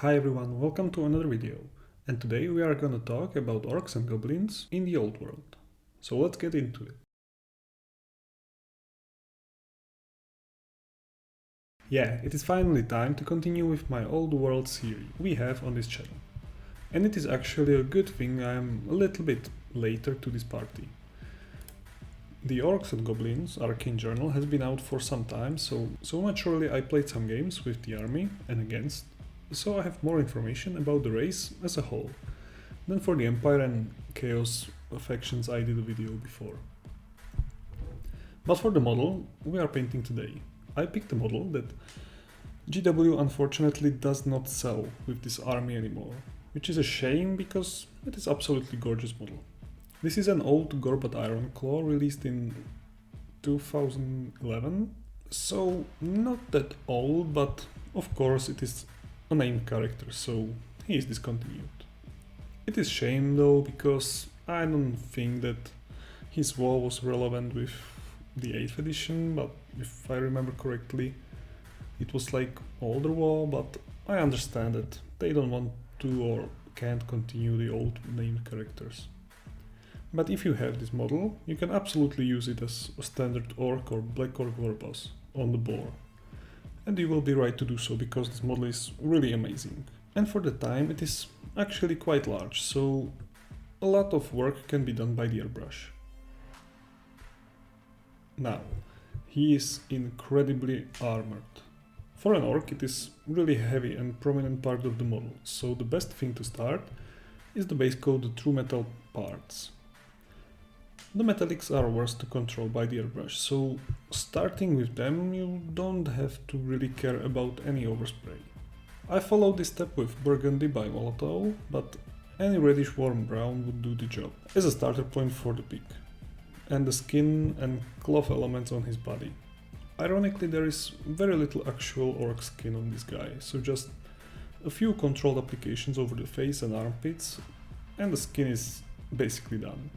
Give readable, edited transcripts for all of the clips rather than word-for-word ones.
Hi everyone, welcome to another video. And today we are gonna talk about orcs and goblins in the old world. So let's get into it. Yeah, it is finally time to continue with my old world series we have on this channel. And it is actually a good thing I am a little bit later to this party. The Orcs and Goblins Arcane Journal has been out for some time, so naturally I played some games with the army and against, so I have more information about the race as a whole than for the Empire and Chaos factions I did a video before. But for the model we are painting today, I picked a model that GW unfortunately does not sell with this army anymore, which is a shame because it is absolutely gorgeous model. This is an old Gorbad Ironclaw released in 2011, so not that old, but of course it is a named character, so he is discontinued. It is shame though, because I don't think that his war was relevant with the 8th edition, but if I remember correctly, it was like older war, but I understand that they don't want to or can't continue the old named characters. But if you have this model, you can absolutely use it as a standard orc or black orc WARBOSS on the board. And you will be right to do so because this model is really amazing. And for the time it is actually quite large, so a lot of work can be done by the airbrush. Now, he is incredibly armored. For an orc it is really heavy and prominent part of the model, so the best thing to start is the base coat, the true metal parts. The metallics are worse to control by the airbrush, so starting with them you don't have to really care about any overspray. I followed this step with burgundy by Molotov, but any reddish warm brown would do the job as a starter point for the pick, and the skin and cloth elements on his body. Ironically, there is very little actual orc skin on this guy, so just a few controlled applications over the face and armpits, and the skin is basically done.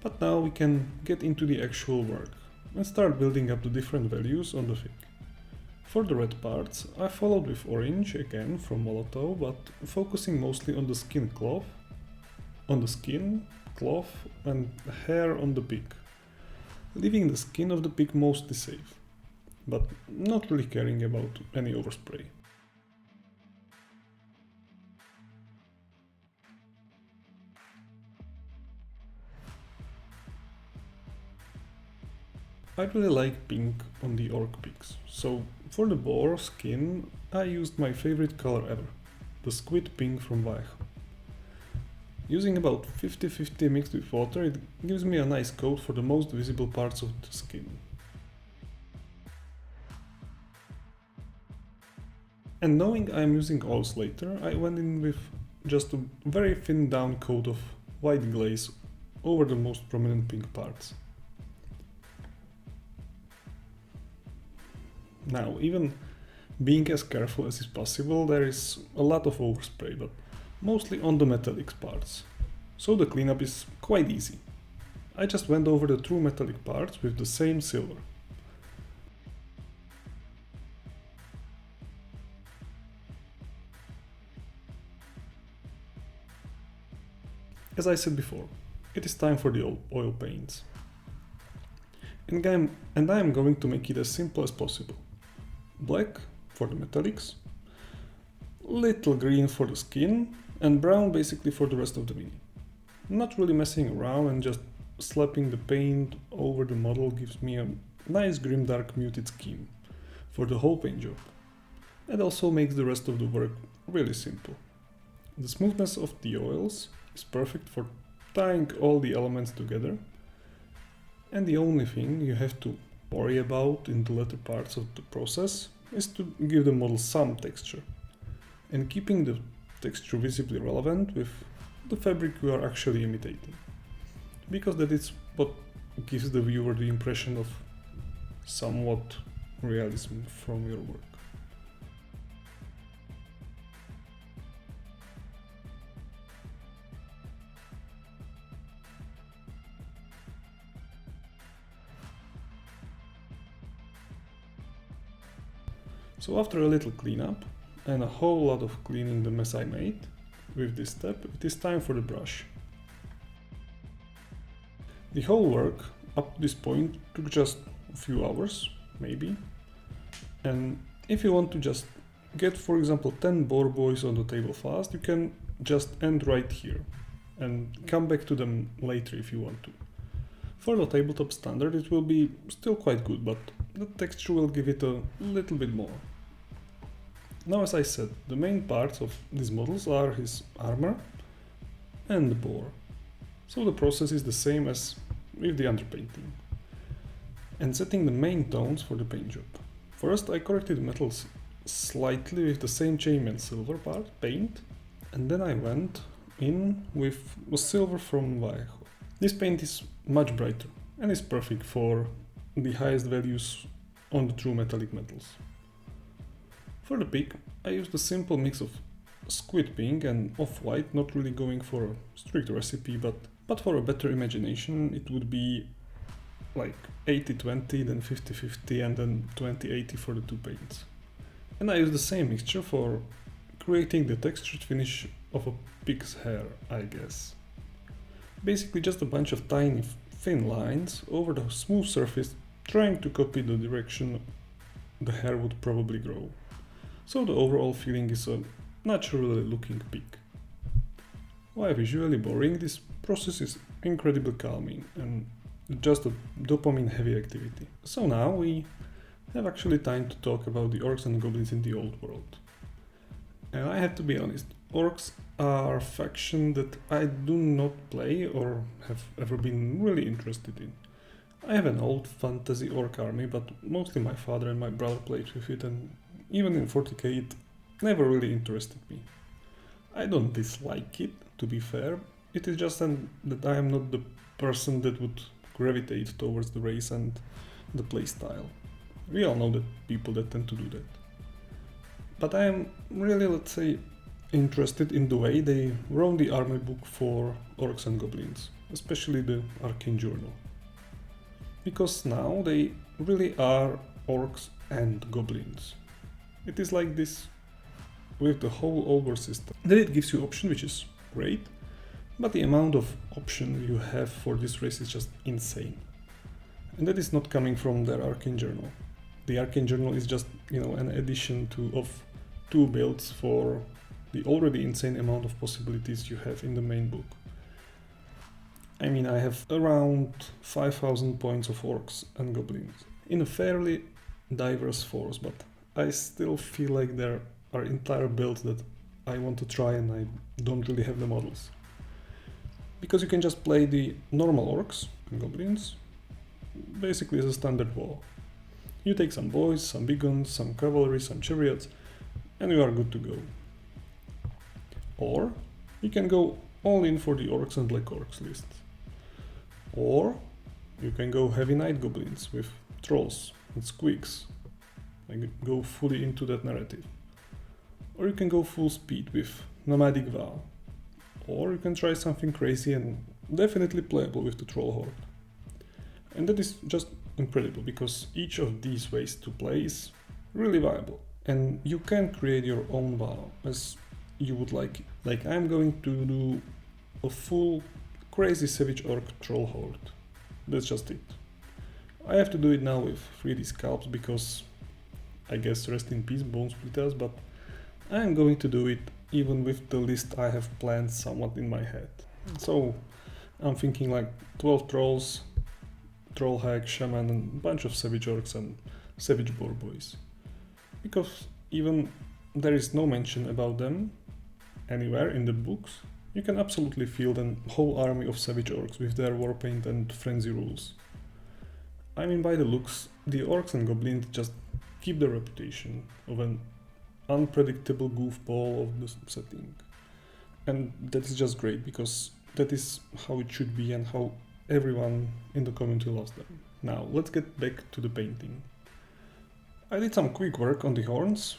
But now we can get into the actual work and start building up the different values on the fig. For the red parts, I followed with orange again from Molotov, but focusing mostly on the skin cloth, and hair on the pig, leaving the skin of the pig mostly safe, but not really caring about any overspray. I really like pink on the orc pigs, so for the boar skin I used my favorite color ever, the squid pink from Weich. Using about 50-50 mixed with water, it gives me a nice coat for the most visible parts of the skin. And knowing I am using oils later, I went in with just a very thin down coat of white glaze over the most prominent pink parts. Now, even being as careful as is possible, there is a lot of overspray, but mostly on the metallic parts, so the cleanup is quite easy. I just went over the true metallic parts with the same silver. As I said before, it is time for the oil paints. And I am going to make it as simple as possible. Black for the metallics, little green for the skin, and brown basically for the rest of the mini. Not really messing around and just slapping the paint over the model gives me a nice grimdark muted scheme for the whole paint job. It also makes the rest of the work really simple. The smoothness of the oils is perfect for tying all the elements together, and the only thing you have to worry about in the later parts of the process is to give the model some texture and keeping the texture visibly relevant with the fabric you are actually imitating, because that is what gives the viewer the impression of somewhat realism from your work. So after a little cleanup, and a whole lot of cleaning the mess I made with this step, it is time for the brush. The whole work up to this point took just a few hours, maybe, and if you want to just get, for example, 10 boys on the table fast, you can just end right here and come back to them later if you want to. For the tabletop standard it will be still quite good, but the texture will give it a little bit more. Now, as I said, the main parts of these models are his armor and the boar. So the process is the same as with the underpainting. And setting the main tones for the paint job. First I corrected the metals slightly with the same chainmail silver paint, and then I went in with silver from Vallejo. This paint is much brighter and is perfect for the highest values on the true metallic metals. For the pig, I used a simple mix of squid pink and off-white, not really going for a strict recipe, but for a better imagination it would be like 80-20, then 50-50, and then 20-80 for the two paints. And I used the same mixture for creating the textured finish of a pig's hair, I guess. Basically just a bunch of tiny thin lines over the smooth surface, trying to copy the direction the hair would probably grow. So the overall feeling is a naturally looking pig. While visually boring, this process is incredibly calming and just a dopamine heavy activity. So now we have actually time to talk about the orcs and goblins in the old world. And I have to be honest, orcs are a faction that I do not play or have ever been really interested in. I have an old fantasy orc army, but mostly my father and my brother played with it, and even in 40k it never really interested me. I don't dislike it, to be fair, it is just that I am not the person that would gravitate towards the race and the playstyle. We all know that people that tend to do that. But I am really, let's say, interested in the way they wrote the army book for orcs and goblins, especially the Arcane Journal. Because now they really are orcs and goblins. It is like this with the whole old world system. Then it gives you option, which is great, but the amount of option you have for this race is just insane. And that is not coming from their Arcane Journal. The Arcane Journal is just, an addition of two builds for the already insane amount of possibilities you have in the main book. I mean, I have around 5,000 points of orcs and goblins in a fairly diverse force, but I still feel like there are entire builds that I want to try and I don't really have the models. Because you can just play the normal orcs and goblins, basically as a standard war. You take some boys, some big guns, some cavalry, some chariots, and you are good to go. Or you can go all in for the orcs and black orcs list. Or you can go heavy night goblins with trolls and squeaks, and go fully into that narrative. Or you can go full speed with nomadic vow. Or you can try something crazy and definitely playable with the troll horde. And that is just incredible, because each of these ways to play is really viable. And you can create your own vow as you would like it. Like, I'm going to do a full crazy savage orc troll horde. That's just it. I have to do it now with 3D scalps because I guess rest in peace bone splitters, but I'm going to do it even with the list I have planned somewhat in my head. So I'm thinking like 12 trolls, troll hag, shaman, and a bunch of savage orcs and savage boar boys. Because even there is no mention about them anywhere in the books, you can absolutely field a whole army of savage orcs with their warpaint and frenzy rules. I mean, by the looks, the orcs and goblins just keep the reputation of an unpredictable goofball of the setting. And that is just great, because that is how it should be and how everyone in the community loves them. Now, let's get back to the painting. I did some quick work on the horns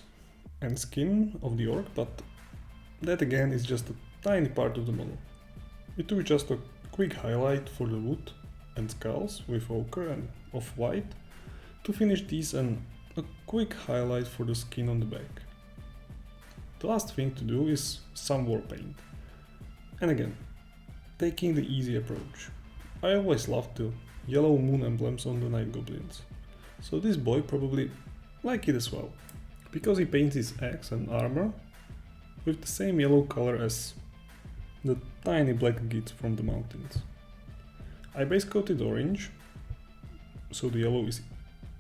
and skin of the orc, but that again is just a tiny part of the model. We took just a quick highlight for the wood and skulls with ochre and off-white to finish these, and a quick highlight for the skin on the back. The last thing to do is some war paint. And again, taking the easy approach. I always loved the yellow moon emblems on the night goblins, so this boy probably like it as well, because he paints his axe and armor with the same yellow color as the tiny black git from the mountains. I base coated orange, so the yellow is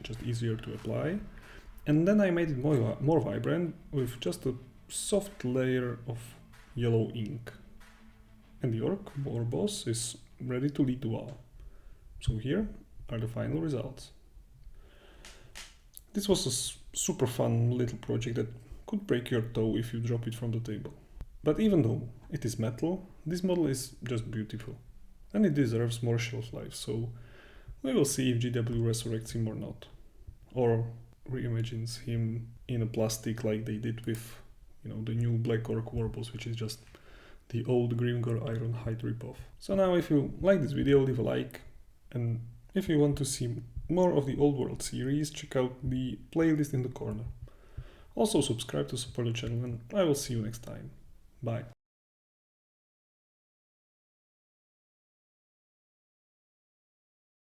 just easier to apply, and then I made it more vibrant with just a soft layer of yellow ink. And the orc, WARBOSS, is ready to lead the war. So here are the final results. This was a super fun little project that could break your toe if you drop it from the table. But even though it is metal, this model is just beautiful. And it deserves more shelf life, so we will see if GW resurrects him or not. Or reimagines him in a plastic like they did with, the new Black Orc WARBOSS, which is just the old Grimgor Ironhide ripoff. So now if you like this video, leave a like, and if you want to see more of the Old World series, check out the playlist in the corner. Also subscribe to support the channel, and I will see you next time. Bye.